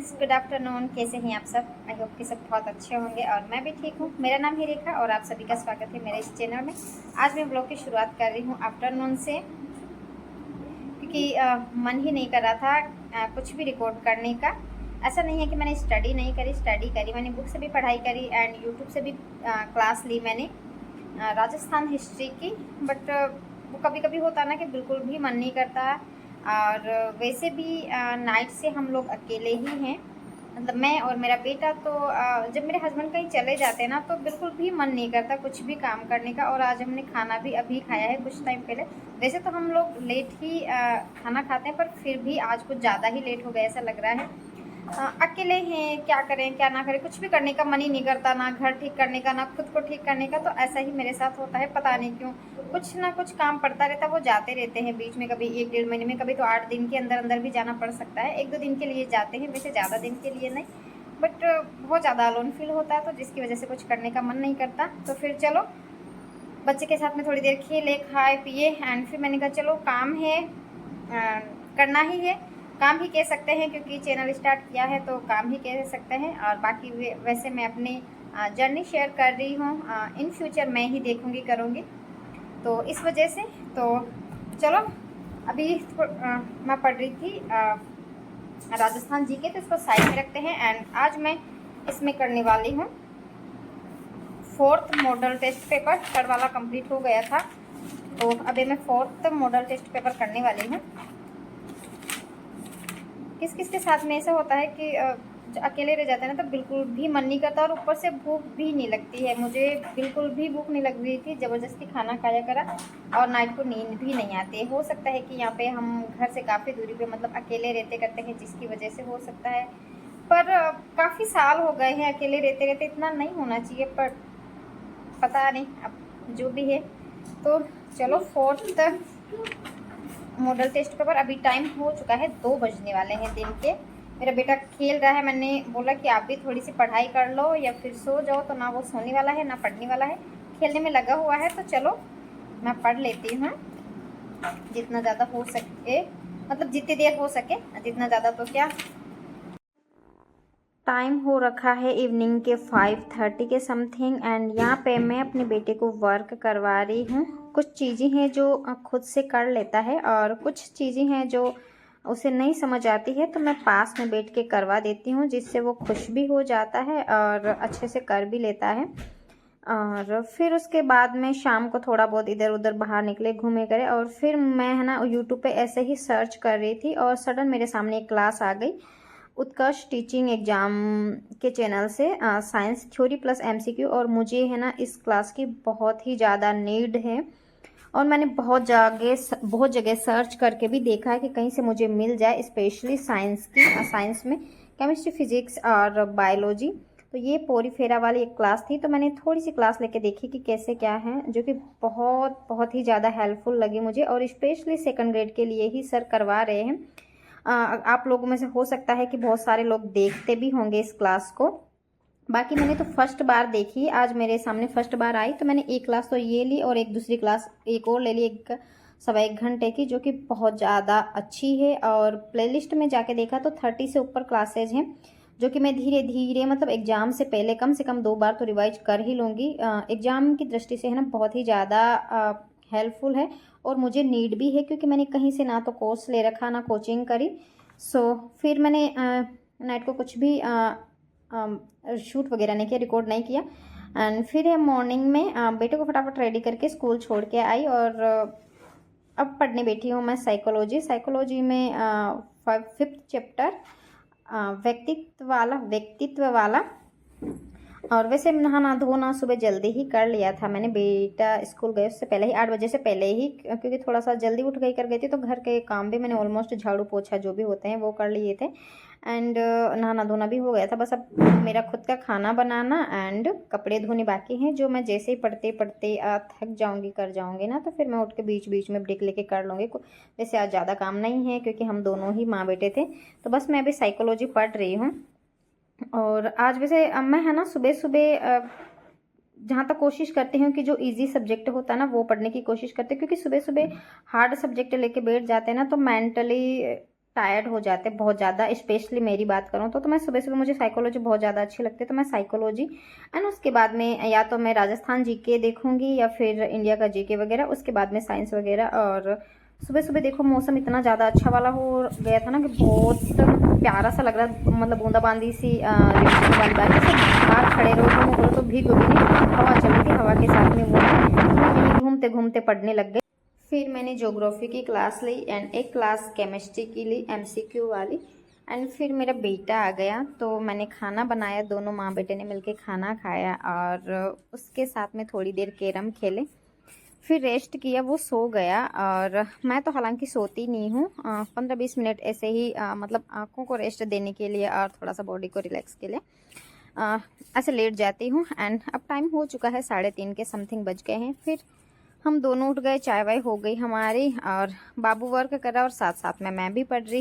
Good afternoon. कैसे हैं आप सब? आई होप कि सब बहुत अच्छे होंगे और मैं भी ठीक हूँ। मेरा नाम है रेखा और आप सभी का स्वागत है मेरे इस चैनल में। आज मैं ब्लॉग की शुरुआत कर रही हूँ आफ्टरनून से, क्योंकि मन ही नहीं कर रहा था कुछ भी रिकॉर्ड करने का। ऐसा नहीं है कि मैंने स्टडी नहीं करी, स्टडी करी मैंने, बुक से भी पढ़ाई करी एंड यूट्यूब से भी क्लास ली मैंने राजस्थान हिस्ट्री की। बट वो कभी कभी होता है ना कि बिल्कुल भी मन नहीं करता। और वैसे भी नाइट से हम लोग अकेले ही हैं, मतलब मैं और मेरा बेटा। तो जब मेरे हस्बैंड कहीं चले जाते हैं ना तो बिल्कुल भी मन नहीं करता कुछ भी काम करने का। और आज हमने खाना भी अभी खाया है कुछ टाइम पहले। वैसे तो हम लोग लेट ही खाना खाते हैं, पर फिर भी आज कुछ ज़्यादा ही लेट हो गया ऐसा लग रहा है। अकेले हैं, क्या करें क्या ना करें, कुछ भी करने का मन ही नहीं करता, ना घर ठीक करने का ना खुद को ठीक करने का। तो ऐसा ही मेरे साथ होता है, पता नहीं क्यों कुछ ना कुछ काम पड़ता रहता है। वो जाते रहते हैं बीच में, कभी 1-1.5 महीने में, कभी तो 8 दिन के अंदर अंदर भी जाना पड़ सकता है। 1-2 दिन के लिए जाते हैं, वैसे ज़्यादा दिन के लिए नहीं। बट बहुत ज़्यादा अलोन फील होता है, तो जिसकी वजह से कुछ करने का मन नहीं करता। तो फिर चलो बच्चे के साथ में थोड़ी देर खेले खाए पिए एंड फिर मैंने कहा चलो काम है, करना ही है। काम ही कह सकते हैं क्योंकि चैनल स्टार्ट किया है तो काम ही कह सकते हैं। और बाकी वैसे मैं अपनी जर्नी शेयर कर रही हूँ, इन फ्यूचर मैं ही देखूँगी करूँगी, तो इस वजह से। तो चलो अभी मैं पढ़ रही थी राजस्थान जी के, तो इसको साइड में रखते हैं। एंड आज मैं इसमें करने वाली हूँ 4th model test paper. 3rd वाला कंप्लीट हो गया था, तो अभी मैं 4th मॉडल टेस्ट पेपर करने वाली हूँ। किस किस के साथ में ऐसा होता है कि अकेले रह जाते हैं ना तो बिल्कुल भी मन नहीं करता, और ऊपर से भूख भी नहीं लगती है। मुझे बिल्कुल भी भूख नहीं लग रही थी, ज़बरदस्ती खाना खाया करा, और नाइट को नींद भी नहीं आती। हो सकता है कि यहाँ पे हम घर से काफ़ी दूरी पे, मतलब अकेले रहते करते हैं, जिसकी वजह से हो सकता है। पर काफ़ी साल हो गए हैं अकेले रहते रहते, इतना नहीं होना चाहिए, पर पता नहीं अब जो भी है। तो चलो 4th मॉडल टेस्ट पेपर, अभी टाइम हो चुका है 2 बजने वाले हैं दिन के। मेरा बेटा खेल रहा है, मैंने बोला कि आप भी थोड़ी सी पढ़ाई कर लो या फिर सो जाओ, तो ना वो सोने वाला है ना पढ़ने वाला है, खेलने में लगा हुआ है। तो चलो मैं पढ़ लेती हूँ जितना ज़्यादा हो सके, मतलब जितनी देर हो सके, जितना ज़्यादा तो क्या। टाइम हो रखा है इवनिंग के 5:30 के समथिंग, एंड यहाँ पे मैं अपने बेटे को वर्क करवा रही हूँ। कुछ चीज़ें हैं जो खुद से कर लेता है और कुछ चीज़ें हैं जो उसे नहीं समझ आती है, तो मैं पास में बैठ के करवा देती हूँ, जिससे वो खुश भी हो जाता है और अच्छे से कर भी लेता है। और फिर उसके बाद में शाम को थोड़ा बहुत इधर उधर बाहर निकले, घूमे करे। और फिर मैं है ना यूट्यूब पे ऐसे ही सर्च कर रही थी और सडन मेरे सामने एक क्लास आ गई उत्कर्ष टीचिंग एग्जाम के चैनल से, साइंस थ्योरी प्लस एमसीक्यू। और मुझे है ना इस क्लास की बहुत ही ज़्यादा नीड है, और मैंने बहुत जगह सर्च करके भी देखा है कि कहीं से मुझे मिल जाए, स्पेशली साइंस की, साइंस में केमिस्ट्री फिजिक्स और बायोलॉजी। तो ये पोरीफेरा वाली एक क्लास थी, तो मैंने थोड़ी सी क्लास लेके देखी कि कैसे क्या है, जो कि बहुत बहुत ही ज़्यादा हेल्पफुल लगी मुझे। और स्पेशली 2nd ग्रेड के लिए ही सर करवा रहे हैं। आप लोगों में से हो सकता है कि बहुत सारे लोग देखते भी होंगे इस क्लास को। बाकी मैंने तो फर्स्ट बार देखी, आज मेरे सामने फर्स्ट बार आई, तो मैंने एक क्लास तो ये ली और एक दूसरी क्लास एक और ले ली, 1-1.25 घंटे की, जो कि बहुत ज़्यादा अच्छी है। और प्लेलिस्ट में जाके देखा तो 30 से ऊपर क्लासेज हैं, जो कि मैं धीरे धीरे, मतलब एग्ज़ाम से पहले कम से कम 2 बार तो रिवाइज कर ही लूँगी। एग्ज़ाम की दृष्टि से है ना बहुत ही ज़्यादा हेल्पफुल है, और मुझे नीड भी है, क्योंकि मैंने कहीं से ना तो कोर्स ले रखा ना कोचिंग करी। सो फिर मैंने नाइट को कुछ भी शूट वगैरह नहीं किया, रिकॉर्ड नहीं किया। एंड फिर मॉर्निंग में बेटे को फटाफट रेडी करके स्कूल छोड़ के आई, और अब पढ़ने बैठी हूँ मैं साइकोलॉजी में 5th चैप्टर व्यक्तित्व वाला। और वैसे नहाना धोना सुबह जल्दी ही कर लिया था मैंने, बेटा स्कूल गए उससे पहले ही, 8 बजे से पहले ही, क्योंकि थोड़ा सा जल्दी उठ गई कर गई थी, तो घर के काम भी मैंने ऑलमोस्ट झाड़ू पोछा जो भी होते हैं वो कर लिए थे। एंड नहाना धोना भी हो गया था। बस अब मेरा खुद का खाना बनाना एंड कपड़े धोने बाकी हैं, जो मैं जैसे ही पढ़ते पढ़ते थक जाऊँगी कर जाऊँगी ना, तो फिर मैं उठ के बीच बीच में ब्रेक लेके कर लूँगी। वैसे आज ज़्यादा काम नहीं है क्योंकि हम दोनों ही माँ बेटे थे। तो बस मैं अभी साइकोलॉजी पढ़ रही हूँ। और आज वैसे मैं है ना सुबह सुबह जहाँ तक कोशिश करती हूँ कि जो इजी सब्जेक्ट होता है ना वो पढ़ने की कोशिश करती हूँ, क्योंकि सुबह सुबह हार्ड सब्जेक्ट लेके बैठ जाते हैं ना तो मेंटली टायर्ड हो जाते हैं बहुत ज़्यादा। स्पेशली मेरी बात करूँ तो मैं सुबह सुबह, मुझे साइकोलॉजी बहुत ज़्यादा अच्छी लगती है, तो मैं साइकोलॉजी एंड उसके बाद में या तो मैं राजस्थान जीके देखूंगी या फिर इंडिया का जीके वगैरह, उसके बाद में साइंस वगैरह। और सुबह सुबह देखो मौसम इतना ज़्यादा अच्छा वाला हो गया था ना कि बहुत प्यारा सा लग रहा, मतलब बूंदाबांदी सी रिमझिम वाली बारिश से बाहर खड़े रहो तो मैं बोलो तो भीगोगे नहीं। हवा चल रही थी, हवा के साथ में वो यहीं घूमते घूमते पढ़ने लग गए। फिर मैंने ज्योग्राफी की क्लास ली एंड एक क्लास केमिस्ट्री की ली, एमसीक्यू वाली। एंड फिर मेरा बेटा आ गया तो मैंने खाना बनाया, दोनों माँ बेटे ने मिलके खाना खाया और उसके साथ में थोड़ी देर कैरम खेले, फिर रेस्ट किया। वो सो गया और मैं तो हालांकि सोती नहीं हूँ, 15-20 मिनट ऐसे ही मतलब आँखों को रेस्ट देने के लिए और थोड़ा सा बॉडी को रिलैक्स के लिए ऐसे लेट जाती हूँ। एंड अब टाइम हो चुका है 3:30 के समथिंग बज गए हैं। फिर हम दोनों उठ गए, चाय वाय हो गई हमारी और बाबू वर्क कर रहा और साथ साथ में मैं भी पढ़ रही।